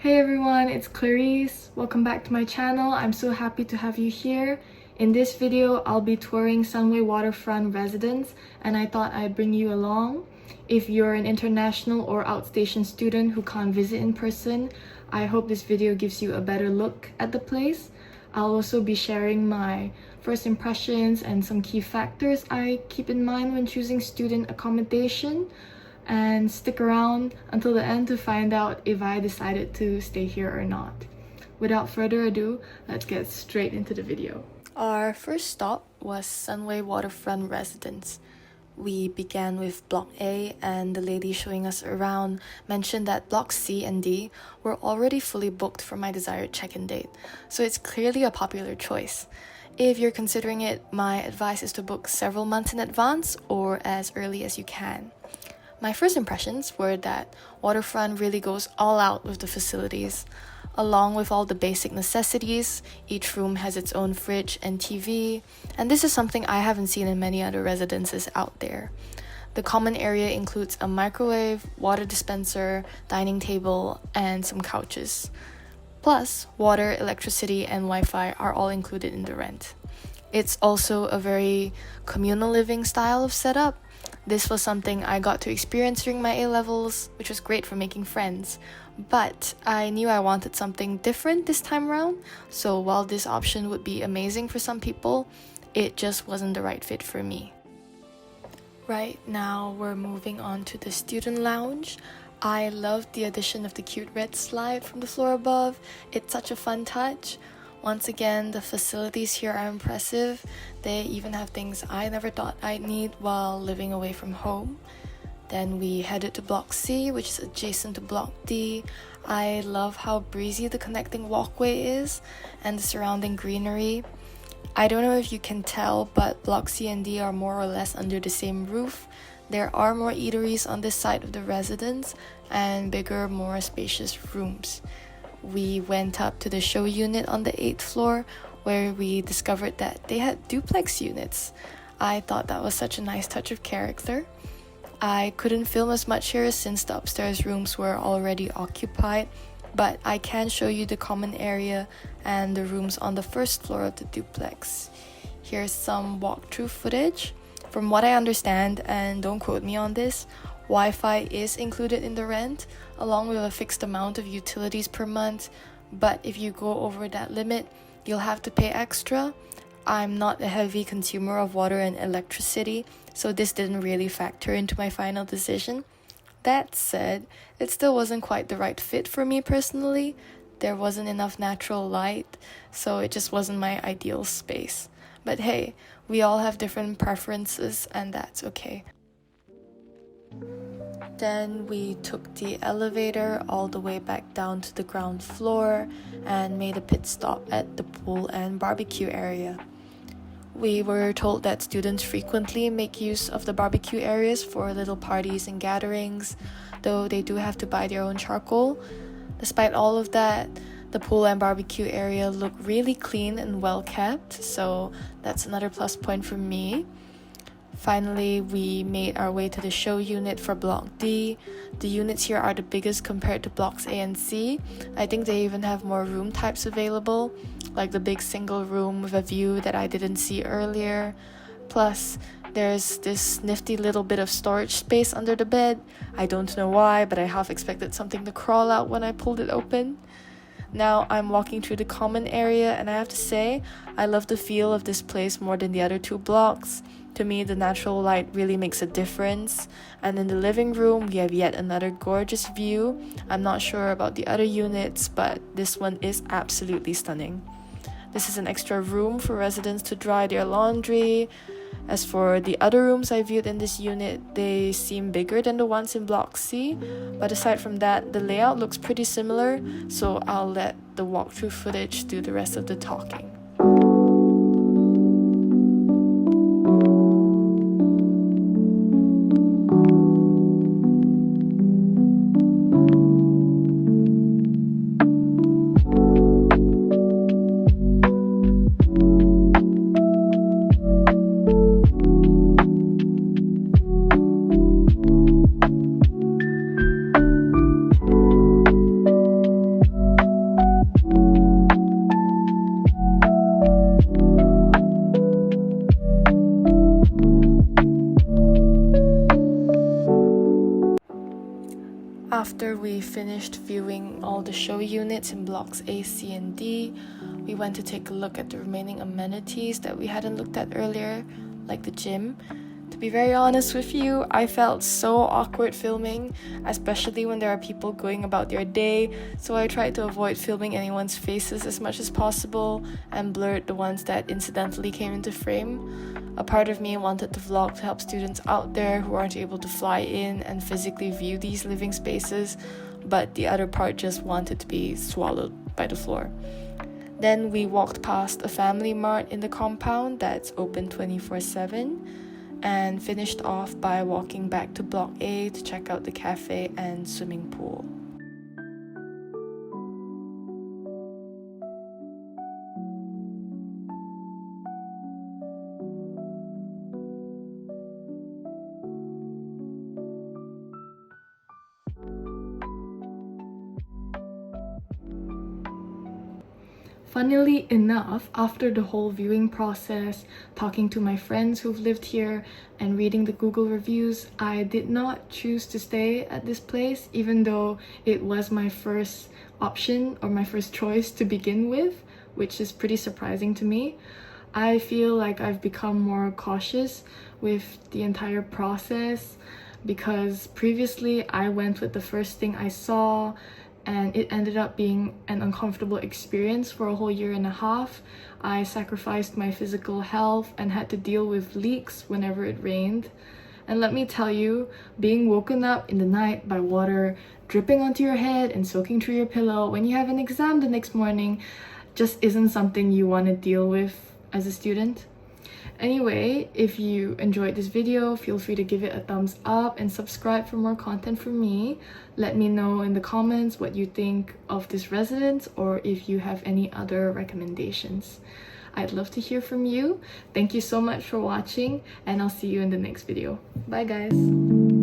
Hey everyone, it's Clarice. Welcome back to my channel. I'm so happy to have you here. In this video, I'll be touring Sunway Waterfront Residence, and I thought I'd bring you along. If you're an international or outstation student who can't visit in person, I hope this video gives you a better look at the place. I'll also be sharing my first impressions and some key factors I keep in mind when choosing student accommodation. And stick around until the end to find out if I decided to stay here or not. Without further ado, let's get straight into the video. Our first stop was Sunway Waterfront Residence. We began with Block A, and the lady showing us around mentioned that Blocks C and D were already fully booked for my desired check-in date, so it's clearly a popular choice. If you're considering it, my advice is to book several months in advance or as early as you can. My first impressions were that Waterfront really goes all out with the facilities. Along with all the basic necessities, each room has its own fridge and TV, and this is something I haven't seen in many other residences out there. The common area includes a microwave, water dispenser, dining table, and some couches. Plus, water, electricity, and Wi-Fi are all included in the rent. It's also a very communal living style of setup. This was something I got to experience during my A-levels, which was great for making friends. But I knew I wanted something different this time around, so while this option would be amazing for some people, it just wasn't the right fit for me. Right now, we're moving on to the student lounge. I loved the addition of the cute red slide from the floor above. It's such a fun touch. Once again, the facilities here are impressive. They even have things I never thought I'd need while living away from home. Then we headed to Block C, which is adjacent to Block D. I love how breezy the connecting walkway is and the surrounding greenery. I don't know if you can tell, but Block C and D are more or less under the same roof. There are more eateries on this side of the residence and bigger, more spacious rooms. We went up to the show unit on the 8th floor, where we discovered that they had duplex units. I thought that was such a nice touch of character. I couldn't film as much here since the upstairs rooms were already occupied, but I can show you the common area and the rooms on the first floor of the duplex. Here's some walkthrough footage. From what I understand, and don't quote me on this, Wi-Fi is included in the rent, along with a fixed amount of utilities per month, but if you go over that limit, you'll have to pay extra. I'm not a heavy consumer of water and electricity, so this didn't really factor into my final decision. That said, it still wasn't quite the right fit for me personally. There wasn't enough natural light, so it just wasn't my ideal space. But hey, we all have different preferences, and that's okay. Then we took the elevator all the way back down to the ground floor and made a pit stop at the pool and barbecue area. We were told that students frequently make use of the barbecue areas for little parties and gatherings, though they do have to buy their own charcoal. Despite all of that, the pool and barbecue area look really clean and well kept, so that's another plus point for me. Finally, we made our way to the show unit for Block D. The units here are the biggest compared to Blocks A and C. I think they even have more room types available, like the big single room with a view that I didn't see earlier. Plus, there's this nifty little bit of storage space under the bed. I don't know why, but I half expected something to crawl out when I pulled it open. Now I'm walking through the common area, and I have to say, I love the feel of this place more than the other two blocks. To me, the natural light really makes a difference. And in the living room, we have yet another gorgeous view. I'm not sure about the other units, but this one is absolutely stunning. This is an extra room for residents to dry their laundry. As for the other rooms I viewed in this unit, they seem bigger than the ones in Block C. But aside from that, the layout looks pretty similar, so I'll let the walkthrough footage do the rest of the talking. After we finished viewing all the show units in blocks A, C, and D, we went to take a look at the remaining amenities that we hadn't looked at earlier, like the gym. To be very honest with you, I felt so awkward filming, especially when there are people going about their day, so I tried to avoid filming anyone's faces as much as possible and blurred the ones that incidentally came into frame. A part of me wanted the vlog to help students out there who aren't able to fly in and physically view these living spaces, but the other part just wanted to be swallowed by the floor. Then we walked past a family mart in the compound that's open 24/7 and finished off by walking back to Block A to check out the cafe and swimming pool. Funnily enough, after the whole viewing process, talking to my friends who've lived here, and reading the Google reviews, I did not choose to stay at this place, even though it was my first option or my first choice to begin with, which is pretty surprising to me. I feel like I've become more cautious with the entire process because previously I went with the first thing I saw, and it ended up being an uncomfortable experience for a whole year and a half. I sacrificed my physical health and had to deal with leaks whenever it rained. And let me tell you, being woken up in the night by water dripping onto your head and soaking through your pillow when you have an exam the next morning just isn't something you want to deal with as a student. Anyway, if you enjoyed this video, feel free to give it a thumbs up and subscribe for more content from me. Let me know in the comments what you think of this residence or if you have any other recommendations. I'd love to hear from you. Thank you so much for watching, and I'll see you in the next video. Bye guys!